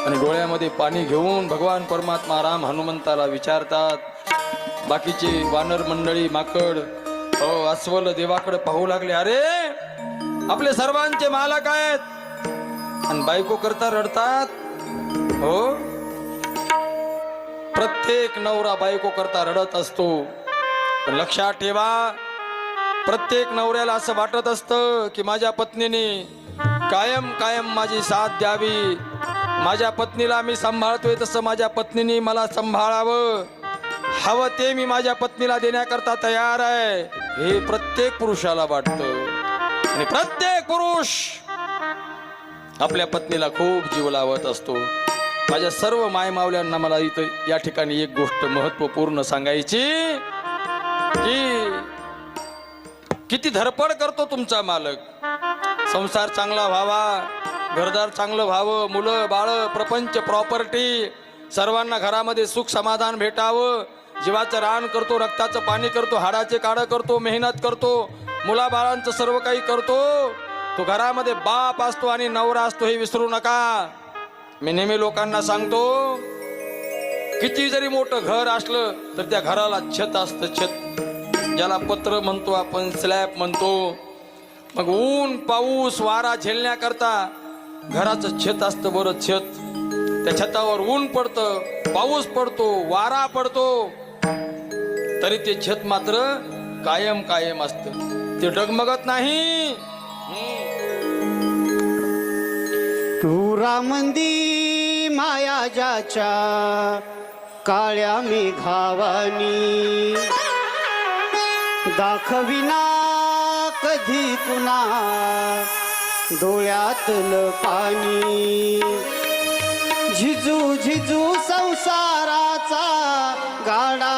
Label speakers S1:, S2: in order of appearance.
S1: आणि डोळ्यामध्ये पाणी घेऊन भगवान परमात्मा राम हनुमंताला विचारतात. बाकीचे वानर मंडळी माकड अस्वल देवाकडे पाहू लागले. अरे आपले सर्वांचे मालक आहेत आणि बायको करता रडतात. हो, प्रत्येक नवरा बायको करता रडत असतो. पण लक्षात ठेवा, प्रत्येक नवऱ्याला असं वाटत असतं की माझ्या पत्नीने कायम कायम माझी साथ द्यावी. माझ्या पत्नीला मी सांभाळतोय तसं माझ्या पत्नीने मला सांभाळावं. हवं ते मी माझ्या पत्नीला देण्याकरता तयार आहे, हे प्रत्येक पुरुषाला वाटतं. आणि प्रत्येक पुरुष आपल्या पत्नीला खूप जीव लावत असतो. माझ्या सर्व मायमावल्यांना मला इथं या ठिकाणी एक गोष्ट महत्वपूर्ण सांगायची की किती धडपड करतो तुमचा मालक. संसार चांगला व्हावा, घरदार चांगलं व्हावं, मुलं बाळ प्रपंच प्रॉपर्टी सर्वांना घरामध्ये सुख समाधान भेटावं. जीवाचं रान करतो, रक्ताचं पाणी करतो, हाडाचे काढं करतो, मेहनत करतो, मुलाबाळांचं सर्व काही करतो. तो घरामध्ये बाप असतो आणि नवरा असतो, हे विसरू नका. मी नेहमी लोकांना सांगतो, किती जरी मोठं घर असलं तर त्या घराला छत असतं. छत ज्याला पत्र म्हणतो आपण, स्लॅब म्हणतो. मग ऊन पाऊस वारा झेलण्याकरता घराचं छत असतं. बरं, छत, त्या छतावर ऊन पडतं, पाऊस पडतो, वारा पडतो, तरी ते छत मात्र कायम कायम असतं, ते डगमगत नाही.
S2: धुरामंदी माया ज्याच्या काळ्या मेघावानी दाखविना कधी कुणा डोळ्यातलं पाणी. झिजू झिजू संसाराचा गाडा